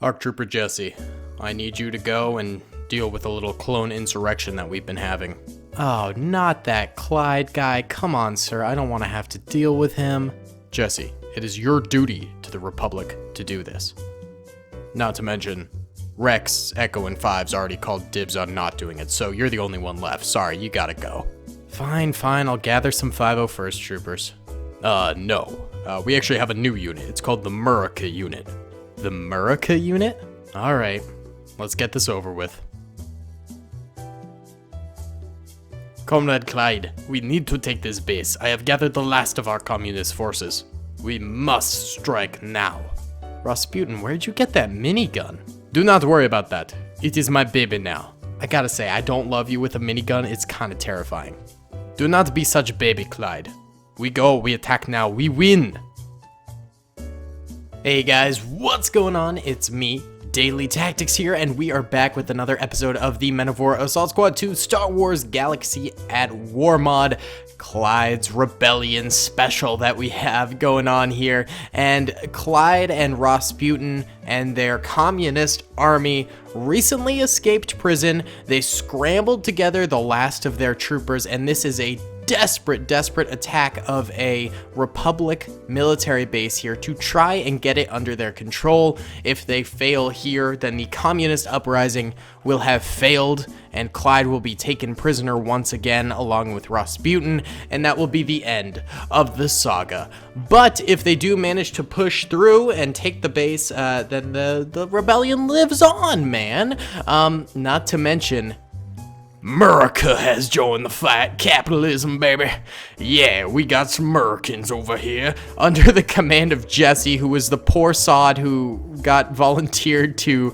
ARC Trooper Jesse, I need you to go and deal with a little clone insurrection that we've been having. Oh, not that Clyde guy. Come on, sir. I don't want to have to deal with him. Jesse, it is your duty to the Republic to do this. Not to mention, Rex, Echo, and Five's already called dibs on not doing it, so you're the only one left. Sorry, you gotta go. Fine, I'll gather some 501st troopers. No. We actually have a new unit. It's called the Murica unit. The Murica unit? Alright, let's get this over with. Comrade Clyde, we need to take this base. I have gathered the last of our communist forces. We must strike now. Rasputin, where'd you get that minigun? Do not worry about that. It is my baby now. I gotta say, I don't love you with a minigun. It's kinda terrifying. Do not be such a baby, Clyde. We go, we attack now, we win! Hey guys, what's going on? It's me, Daily Tactics here, and we are back with another episode of the Men of War Assault Squad 2 Star Wars Galaxy at War mod, Clyde's Rebellion special that we have going on here. And Clyde and Rasputin and their communist army recently escaped prison. They scrambled together the last of their troopers, and this is a desperate attack of a Republic military base here to try and get it under their control. If they fail here, then the communist uprising will have failed and Clyde will be taken prisoner once again along with Rasputin, and that will be the end of the saga. But if they do manage to push through and take the base, then the rebellion lives on, man. Not to mention, Murica has joined the fight. Capitalism, baby. Yeah, we got some Muricans over here under the command of Jesse, who was the poor sod who got volunteered to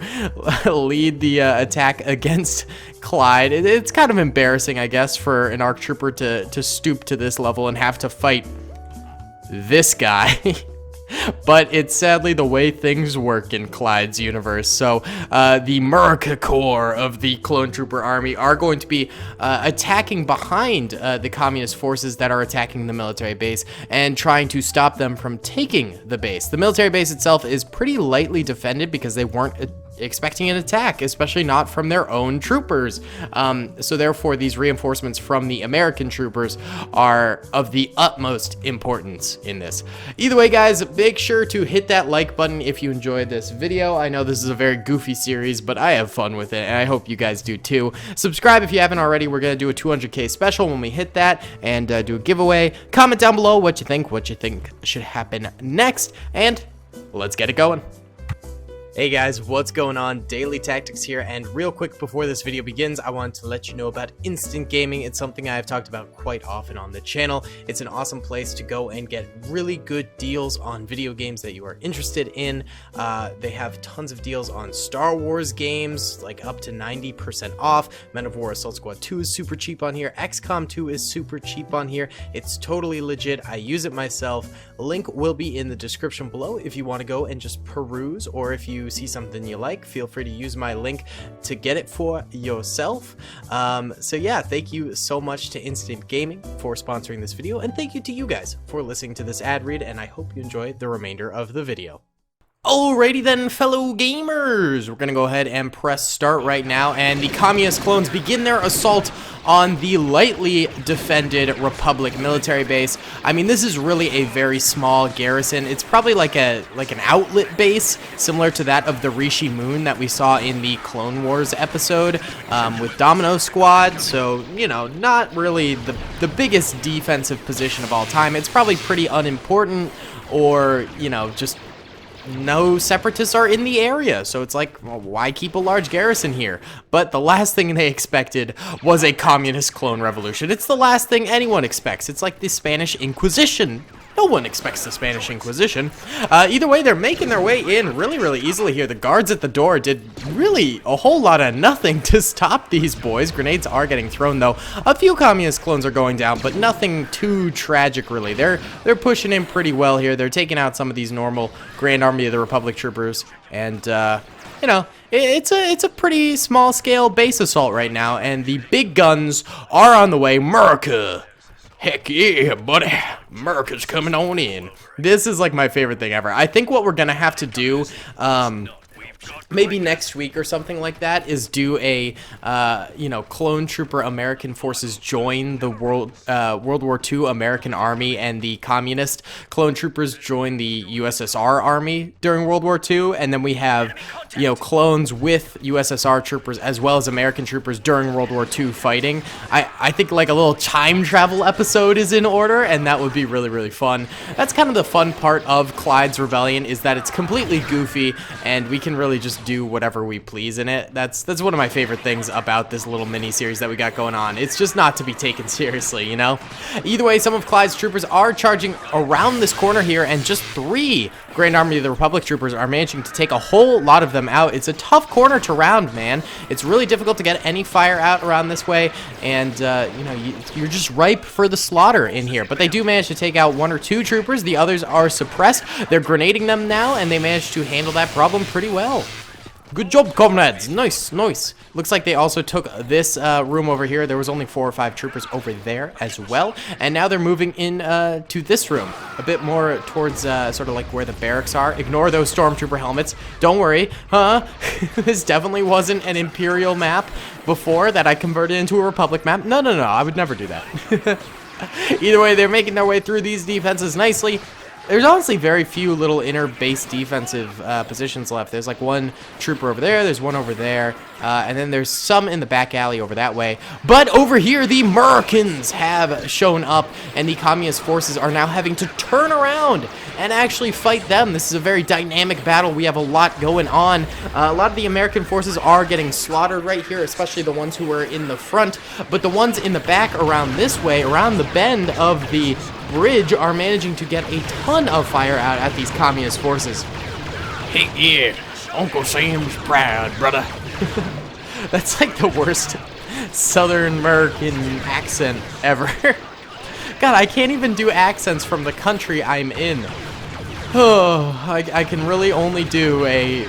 lead the attack against Clyde. It's kind of embarrassing, I guess, for an ARC Trooper to stoop to this level and have to fight this guy. But it's sadly the way things work in Clyde's universe. So the Murica Corps of the Clone Trooper Army are going to be attacking behind the communist forces that are attacking the military base and trying to stop them from taking the base. The military base itself is pretty lightly defended because they weren't expecting an attack, especially not from their own troopers. So therefore, these reinforcements from the American troopers are of the utmost importance in this. Either way, guys, make sure to hit that like button if you enjoyed this video. I know this is a very goofy series, but I have fun with it, and I hope you guys do too. Subscribe if you haven't already. We're gonna do a 200K special when we hit that, and do a giveaway. Comment down below what you think should happen next, and let's get it going. Hey guys, what's going on? Daily Tactics here, and real quick before this video begins, I want to let you know about Instant Gaming. It's something I've talked about quite often on the channel. It's an awesome place to go and get really good deals on video games that you are interested in. They have tons of deals on Star Wars games, like up to 90% off. Men of War Assault Squad 2 is super cheap on here. XCOM 2 is super cheap on here. It's totally legit. I use it myself. Link will be in the description below if you want to go and just peruse, or if you see something you like, feel free to use my link to get it for yourself. So yeah, thank you so much to Instant Gaming for sponsoring this video, and thank you to you guys for listening to this ad read, and I hope you enjoy the remainder of the video. Alrighty then, fellow gamers, we're gonna go ahead and press start right now, and the communist clones begin their assault on the lightly defended Republic military base. I mean, this is really a very small garrison. It's probably like an outlet base, similar to that of the Rishi Moon that we saw in the Clone Wars episode with Domino Squad. So, you know, not really the biggest defensive position of all time. It's probably pretty unimportant, or, you know, just no separatists are in the area, so it's like, well, why keep a large garrison here? But the last thing they expected was a communist clone revolution. It's the last thing anyone expects. It's like the Spanish Inquisition. No one expects the Spanish Inquisition. Either way, they're making their way in really easily here. The guards at the door did really a whole lot of nothing to stop these boys. Grenades are getting thrown, though. A few communist clones are going down, but nothing too tragic, really. They're pushing in pretty well here. They're taking out some of these normal Grand Army of the Republic troopers, and you know, it's a pretty small-scale base assault right now, and the big guns are on the way. Murica! Heck yeah, buddy. America's coming on in. This is like my favorite thing ever. I think what we're gonna have to do maybe next week or something like that, is do a clone trooper American forces join the World War II American Army, and the communist clone troopers join the USSR Army during World War II, and then we have clones with USSR troopers as well as American troopers during World War II fighting. I think like a little time travel episode is in order, and that would be really, really fun. That's kind of the fun part of Clyde's Rebellion, is that it's completely goofy and we can really just do whatever we please in it. That's one of my favorite things about this little mini series that we got going on. It's just not to be taken seriously, you know? Either way, some of Clyde's troopers are charging around this corner here, and just 3 Grand Army of the Republic troopers are managing to take a whole lot of them out. It's a tough corner to round, man. It's really difficult to get any fire out around this way, and you're just ripe for the slaughter in here. But they do manage to take out 1 or 2 troopers. The others are suppressed. They're grenading them now, and they managed to handle that problem pretty well. Good job, comrades. Nice, nice. Looks like they also took this room over here. There was only 4 or 5 troopers over there as well. And now they're moving in to this room, a bit more towards sort of like where the barracks are. Ignore those stormtrooper helmets. Don't worry. This definitely wasn't an Imperial map before that I converted into a Republic map. No. I would never do that. Either way, they're making their way through these defenses nicely. There's honestly very few little inner base defensive positions left. There's like 1 trooper over there, there's 1 over there, and then there's some in the back alley over that way. But over here, the Americans have shown up, and the communist forces are now having to turn around and actually fight them. This is a very dynamic battle. We have a lot going on. A lot of the American forces are getting slaughtered right here, especially the ones who were in the front. But the ones in the back around this way, around the bend of the bridge, are managing to get a ton of fire out at these communist forces. Hey, yeah, Uncle Sam's proud, brother. That's like the worst Southern American accent ever. God, I can't even do accents from the country I'm in. Oh, I can really only do a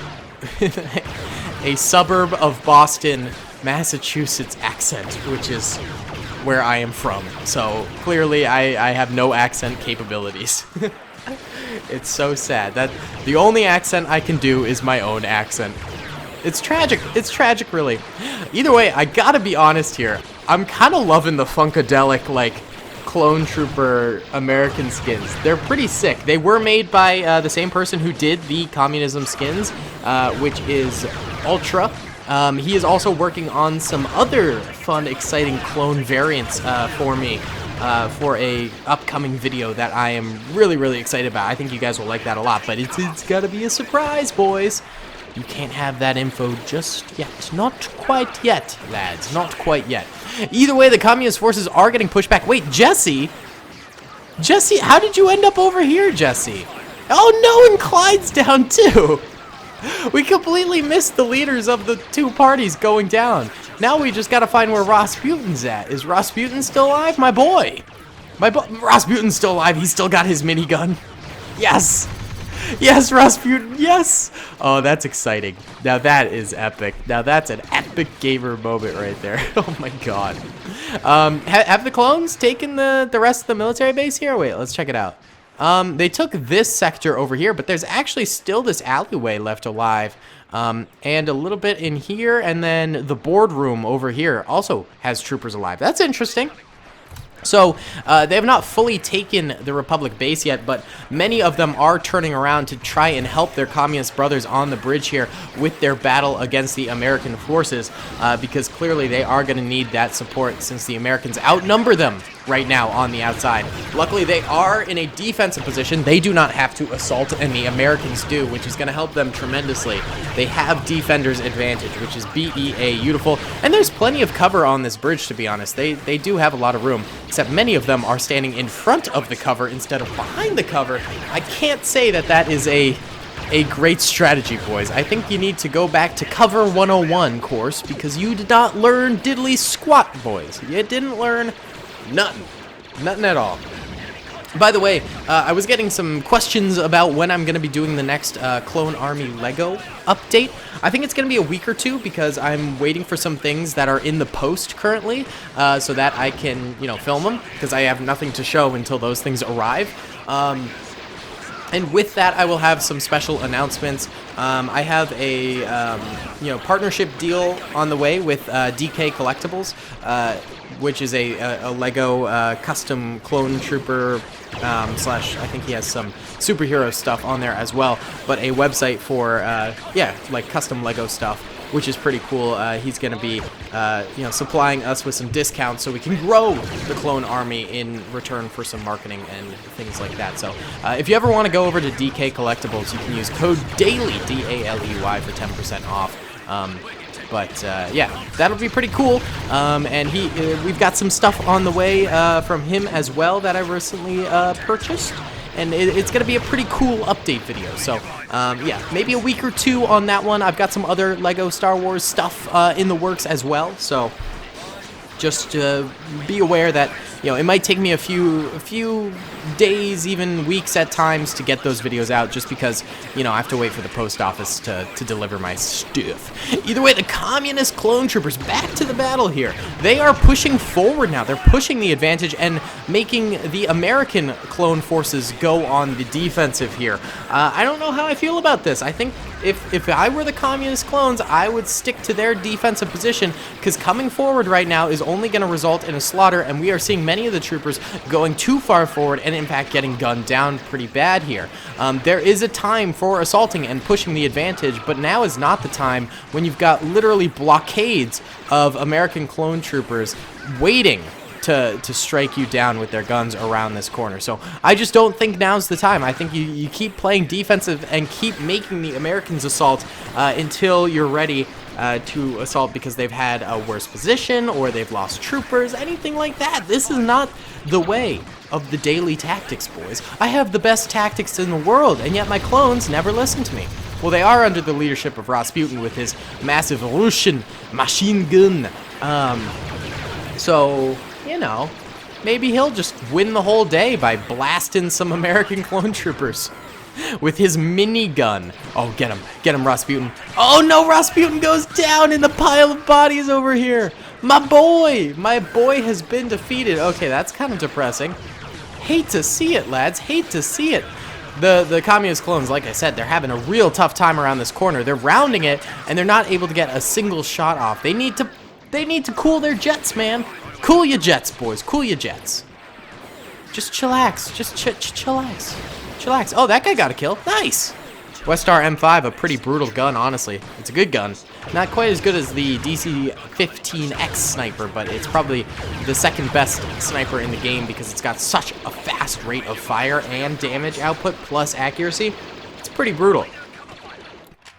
a suburb of Boston, Massachusetts accent, which is where I am from. So clearly I have no accent capabilities. It's so sad that the only accent I can do is my own accent. It's tragic. It's tragic, really. Either way, I gotta be honest here. I'm kind of loving the Funkadelic, like, clone trooper American skins. They're pretty sick. They were made by the same person who did the communism skins, which is Ultra. He is also working on some other fun, exciting clone variants for me for a upcoming video that I am really, really excited about. I think you guys will like that a lot, but it's gotta be a surprise, boys. You can't have that info just yet. Not quite yet, lads. Not quite yet. Either way, the communist forces are getting pushed back. Wait, Jesse? Jesse, how did you end up over here, Jesse? Oh no, and Clyde's down too. We completely missed the leaders of the 2 parties going down. Now we just gotta find where Rasputin's at. Is Rasputin still alive? My boy. Rasputin's still alive. He's still got his minigun. Yes. Yes, Rasputin, yes! Oh, that's exciting. Now that is epic. Now that's an epic gamer moment right there. Oh my god. Have the clones taken the rest of the military base here? Wait, let's check it out. They took this sector over here, but there's actually still this alleyway left alive. And a little bit in here, and then the boardroom over here also has troopers alive. That's interesting. So, they have not fully taken the Republic base yet, but many of them are turning around to try and help their communist brothers on the bridge here with their battle against the American forces, because clearly they are going to need that support since the Americans outnumber them right now on the outside. Luckily, they are in a defensive position. They do not have to assault, and the Americans do, which is going to help them tremendously. They have defender's advantage, which is beautiful, and there's plenty of cover on this bridge, to be honest. They do have a lot of room, except many of them are standing in front of the cover instead of behind the cover. I can't say that that is a great strategy, boys. I think you need to go back to Cover 101 course, because you did not learn diddly squat, boys. You didn't learn nothing. Nothing at all. By the way, I was getting some questions about when I'm going to be doing the next Clone Army Lego update. I think it's going to be a week or 2 because I'm waiting for some things that are in the post currently so that I can, film them, because I have nothing to show until those things arrive. And with that, I will have some special announcements. I have a partnership deal on the way with DK Collectibles, which is a Lego custom clone trooper slash, I think he has some superhero stuff on there as well, but a website for like custom Lego stuff, which is pretty cool. He's going to be supplying us with some discounts so we can grow the clone army in return for some marketing and things like that. So if you ever want to go over to DK Collectibles, you can use code DAILY, DALEY, for 10% off. Yeah, that'll be pretty cool. And we've got some stuff on the way from him as well that I recently purchased. And it's going to be a pretty cool update video. So, yeah, maybe a week or two on that one. I've got some other Lego Star Wars stuff in the works as well. So, just be aware that, it might take me a few days, even weeks at times, to get those videos out, just because, I have to wait for the post office to deliver my stuff. Either way, the Communist Clone Troopers back to the battle here. They are pushing forward now. They're pushing the advantage and making the American clone forces go on the defensive here. I don't know how I feel about this. I think if I were the Communist clones, I would stick to their defensive position, because coming forward right now is only going to result in a slaughter, and we are seeing many of the troopers going too far forward and in fact getting gunned down pretty bad here. There is a time for assaulting and pushing the advantage, but now is not the time when you've got literally blockades of American clone troopers waiting to strike you down with their guns around this corner. So I just don't think now's the time. I think you keep playing defensive and keep making the Americans assault until you're ready to assault, because they've had a worse position or they've lost troopers, anything like that. This is not the way of the daily tactics, boys. I have the best tactics in the world, and yet my clones never listen to me. Well, they are under the leadership of Rasputin with his massive Russian machine gun. So, maybe he'll just win the whole day by blasting some American clone troopers with his minigun. Oh, get him, Rasputin. Oh no, Rasputin goes down in the pile of bodies over here. My boy has been defeated. Okay, that's kind of depressing. Hate to see it, lads, hate to see it. The Communist clones, like I said, they're having a real tough time around this corner. They're rounding it, and they're not able to get a single shot off. They need to cool their jets, man. Cool your jets, boys. Cool your jets. Just chillax. Just chillax. Chillax. Oh, that guy got a kill. Nice. Westar M5, a pretty brutal gun, honestly. It's a good gun. Not quite as good as the DC-15X sniper, but it's probably the second best sniper in the game because it's got such a fast rate of fire and damage output plus accuracy. It's pretty brutal.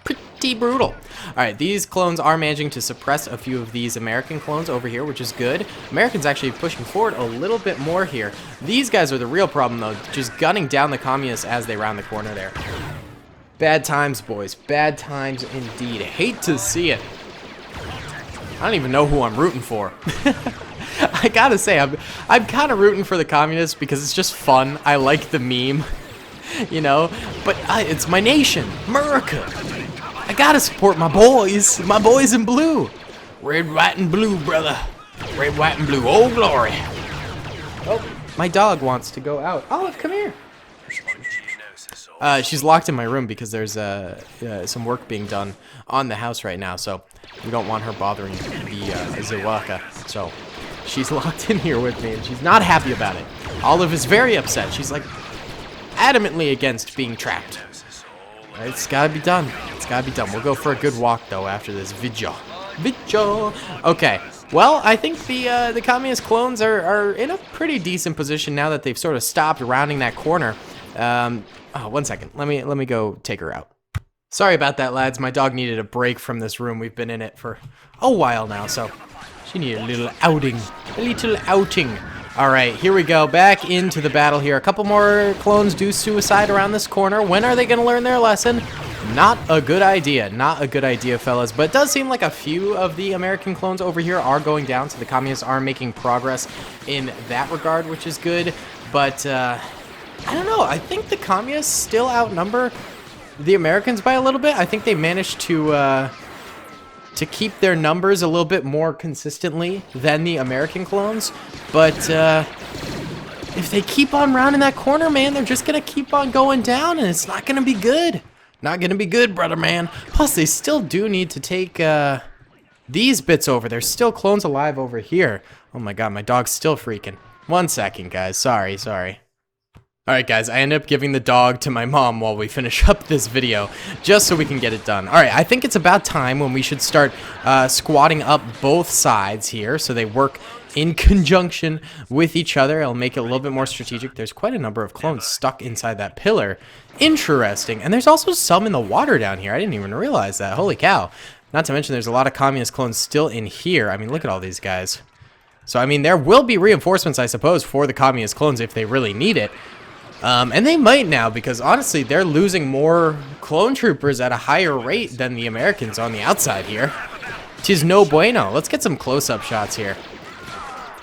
Pretty brutal. Alright, these clones are managing to suppress a few of these American clones over here, which is good. Americans actually pushing forward a little bit more here. These guys are the real problem, though, just gunning down the communists as they round the corner there. Bad times, boys. Bad times indeed. Hate to see it. I don't even know who I'm rooting for. I gotta say, I'm kind of rooting for the communists because it's just fun. I like the meme, but it's my nation, America. I gotta support my boys in blue. Red, white, and blue, brother. Red, white, and blue. Oh, glory. Oh, my dog wants to go out. Olive, come here. She's locked in my room because there's some work being done on the house right now, so we don't want her bothering the worker. So she's locked in here with me, and she's not happy about it. Olive is very upset. She's like adamantly against being trapped. It's gotta be done. It's gotta be done. We'll go for a good walk though after this video. Okay. Well, I think the communist clones are in a pretty decent position now that they've sort of stopped rounding that corner. Oh, 1 second. Let me go take her out. Sorry about that, lads. My dog needed a break from this room. We've been in it for a while now, so she needed a little outing. A little outing. All right, here we go. Back into the battle here. A couple more clones do suicide around this corner. When are they going to learn their lesson? Not a good idea. Not a good idea, fellas. But it does seem like a few of the American clones over here are going down, so the communists are making progress in that regard, which is good. But I don't know. I think the communists still outnumber the Americans by a little bit. I think they managed to keep their numbers a little bit more consistently than the American clones. But if they keep on rounding that corner, man, they're just gonna keep on going down, and it's not gonna be good. Not gonna be good, brother man. Plus, they still do need to take these bits over. There's still clones alive over here. Oh my god, my dog's still freaking. 1 second, guys. Sorry. Alright guys, I ended up giving the dog to my mom while we finish up this video, just so we can get it done. Alright, I think it's about time when we should start squatting up both sides here, so they work in conjunction with each other. It'll make it a little bit more strategic. There's quite a number of clones stuck inside that pillar. Interesting. And there's also some in the water down here. I didn't even realize that. Holy cow. Not to mention there's a lot of communist clones still in here. I mean, look at all these guys. So, I mean, there will be reinforcements, I suppose, for the communist clones if they really need it. And they might now, because honestly, they're losing more clone troopers at a higher rate than the Americans on the outside here. Tis no bueno. Let's get some close-up shots here.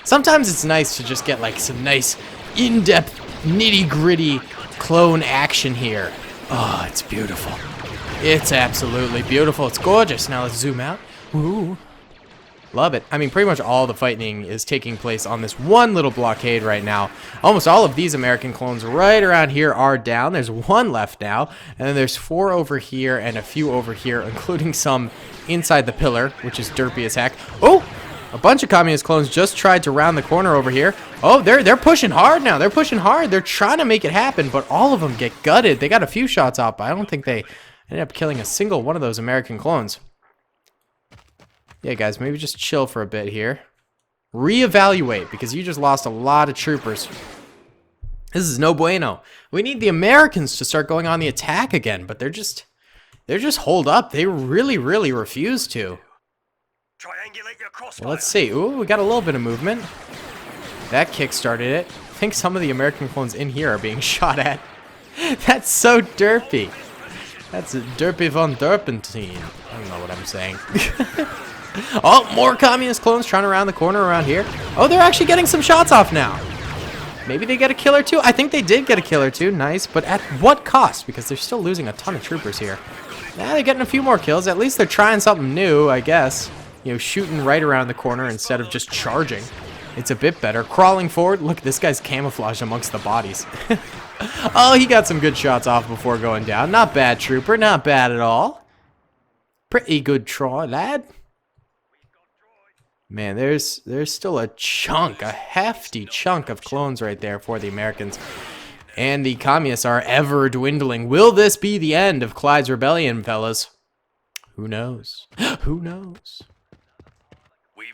Sometimes it's nice to just get like some nice in-depth, nitty-gritty clone action here. Oh, it's beautiful. It's absolutely beautiful. It's gorgeous. Now let's zoom out. Ooh. Love it. I mean, pretty much all the fighting is taking place on this one little blockade right now. Almost all of these American clones right around here are down. There's 1 left now, and then there's 4 over here and a few over here, including some inside the pillar, which is derpy as heck. Oh, a bunch of communist clones just tried to round the corner over here. Oh, they're pushing hard now. They're pushing hard. They're trying to make it happen, but all of them get gutted. They got a few shots off, but I don't think they ended up killing a single one of those American clones. Yeah, guys, maybe just chill for a bit here. Reevaluate, because you just lost a lot of troopers. This is no bueno. We need the Americans to start going on the attack again, but they're just holed up. They really refuse to. Triangulate your crossfire. Well, let's see. Ooh, we got a little bit of movement. That kick-started it. I think some of the American clones in here are being shot at. That's so derpy. That's a derpy von Derpentine. I don't know what I'm saying. Oh, more communist clones trying to round the corner around here. Oh, they're actually getting some shots off now. Maybe they get a kill or two. I think they did get a kill or two. Nice. But at what cost? Because they're still losing a ton of troopers here. Yeah, they're getting a few more kills. At least they're trying something new, I guess. You know, shooting right around the corner instead of just charging. It's a bit better. Crawling forward. Look, this guy's camouflaged amongst the bodies. Oh, he got some good shots off before going down. Not bad, trooper. Not bad at all. Pretty good try, lad. Man, there's still a chunk, a hefty chunk of clones right there for the Americans. And the communists are ever dwindling. Will this be the end of Clyde's Rebellion, fellas? Who knows? Who knows?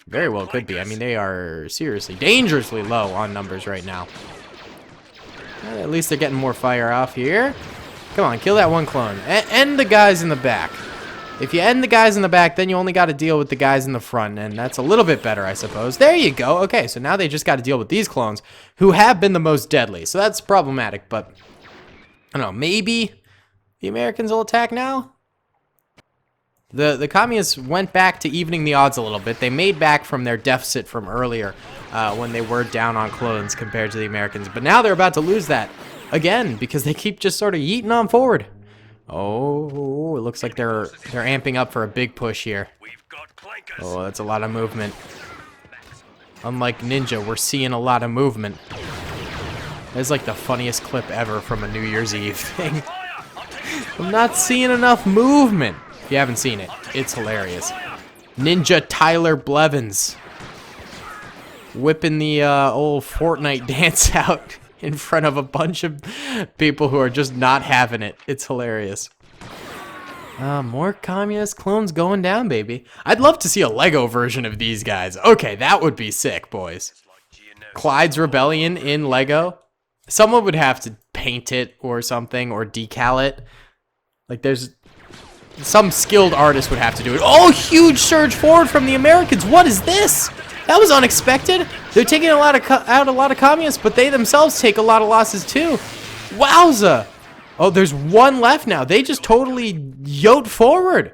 Very well could be. I mean, they are seriously, dangerously low on numbers right now. Well, at least they're getting more fire off here. Come on, kill that one clone. End the guys in the back. If you end the guys in the back, then you only got to deal with the guys in the front, and that's a little bit better, I suppose. There you go. Okay, so now they just got to deal with these clones, who have been the most deadly. So that's problematic, but I don't know. Maybe the Americans will attack now? The communists went back to evening the odds a little bit. They made back from their deficit from earlier when they were down on clones compared to the Americans. But now they're about to lose that again because they keep just sort of yeeting on forward. Oh, it looks like they're amping up for a big push here. Oh, that's a lot of movement. Unlike Ninja, we're seeing a lot of movement. That's like the funniest clip ever from a New Year's Eve thing. I'm not seeing enough movement. If you haven't seen it, it's hilarious. Ninja Tyler Blevins whipping the old Fortnite dance out in front of a bunch of people who are just not having it. It's hilarious. More communist clones going down, baby. I'd love to see a Lego version of these guys. Okay, that would be sick, boys. Clyde's Rebellion in Lego. Someone would have to paint it or something, or decal it. Like, there's some skilled artist would have to do it. Oh, huge surge forward from the Americans. What is this? That was unexpected. They're taking out a lot of communists, but they themselves take a lot of losses too. Wowza. Oh, there's one left now. They just totally yoked forward.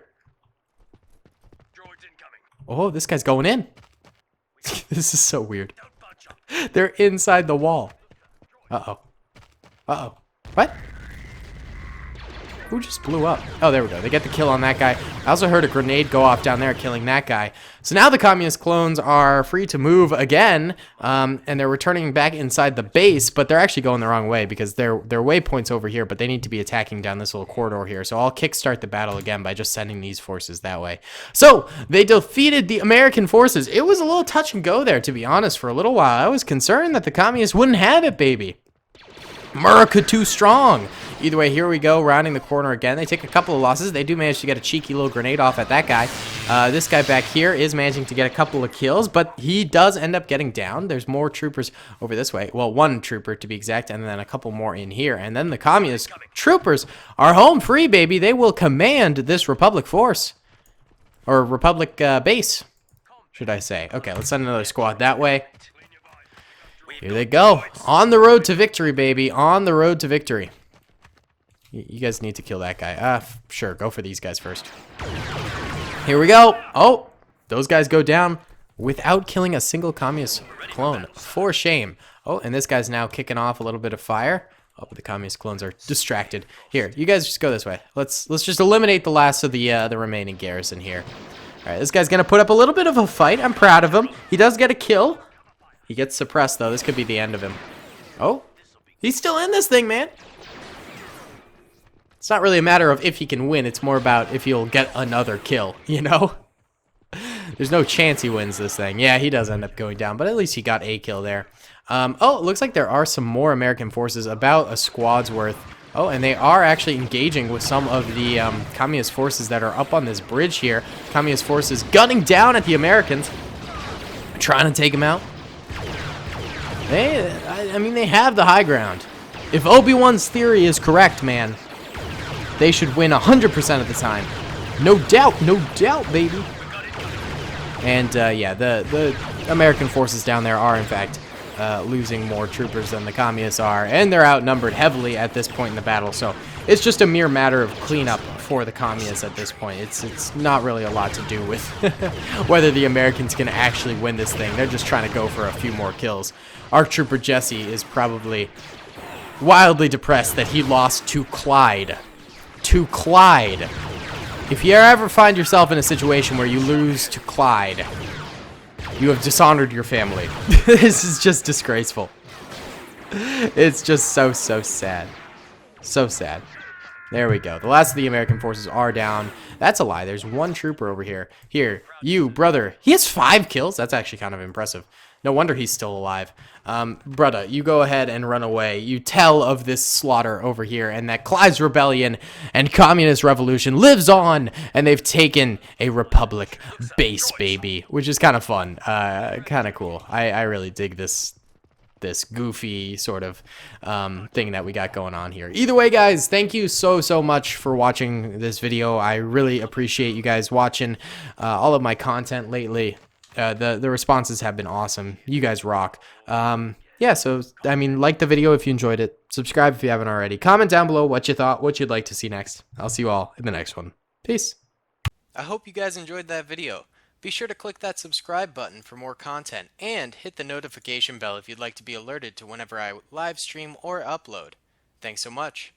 Oh, this guy's going in. This is so weird. They're inside the wall. Uh-oh. Uh-oh. What? Who just blew up? Oh, there we go. They get the kill on that guy. I also heard a grenade go off down there, killing that guy. So now the communist clones are free to move again, and they're returning back inside the base, but they're actually going the wrong way because their waypoint's over here, but they need to be attacking down this little corridor here. So I'll kickstart the battle again by just sending these forces that way. So they defeated the American forces. It was a little touch and go there, to be honest, for a little while. I was concerned that the communists wouldn't have it, baby. America too strong. Either way, here we go, rounding the corner again. They take a couple of losses. They do manage to get a cheeky little grenade off at that guy. This guy back here is managing to get a couple of kills, but he does end up getting down. There's more troopers over this way. Well, one trooper to be exact, and then a couple more in here. And then the communist troopers are home free, baby. They will command this Republic force. Or Republic base, should I say. Okay, let's send another squad that way. Here they go. On the road to victory, baby. On the road to victory. You guys need to kill that guy. Sure, go for these guys first. Here we go. Oh, those guys go down without killing a single communist clone. For shame. Oh, and this guy's now kicking off a little bit of fire. Oh, but the communist clones are distracted. Here, you guys just go this way. Let's just eliminate the last of the remaining garrison here. All right, this guy's gonna put up a little bit of a fight. I'm proud of him. He does get a kill. He gets suppressed though. This could be the end of him. Oh, he's still in this thing, man. It's not really a matter of if he can win. It's more about if he'll get another kill, you know? There's no chance he wins this thing. Yeah, he does end up going down, but at least he got a kill there. Oh, it looks like there are some more American forces, about a squad's worth. Oh, and they are actually engaging with some of the communist forces that are up on this bridge here. Communist forces gunning down at the Americans, trying to take them out. I mean, they have the high ground. If Obi-Wan's theory is correct, man, they should win 100% of the time. No doubt, baby. And yeah, the American forces down there are in fact losing more troopers than the communists are, and they're outnumbered heavily at this point in the battle. So it's just a mere matter of cleanup for the communists at this point. It's not really a lot to do with whether the Americans can actually win this thing. They're just trying to go for a few more kills. ARC Trooper Jesse is probably wildly depressed that he lost to Clyde. To Clyde. If you ever find yourself in a situation where you lose to Clyde, you have dishonored your family. This is just disgraceful. It's just so sad. So sad. There we go. The last of the American forces are down. That's a lie. There's one trooper over here. Here, you, brother. He has 5 kills. That's actually kind of impressive. No wonder he's still alive. Brother, you go ahead and run away. You tell of this slaughter over here and that Clyde's rebellion and communist revolution lives on, and they've taken a Republic base, baby, which is kind of fun. Kind of cool. I really dig this goofy sort of thing that we got going on here. Either way, guys, thank you so much for watching this video. I really appreciate you guys watching all of my content lately. The responses have been awesome. You guys rock. Yeah, so I mean, like the video if you enjoyed it, subscribe if you haven't already, comment down below what you thought, what you'd like to see next. I'll see you all in the next one. Peace. I hope you guys enjoyed that video. Be sure to click that subscribe button for more content, and hit the notification bell if you'd like to be alerted to whenever I live stream or upload. Thanks so much.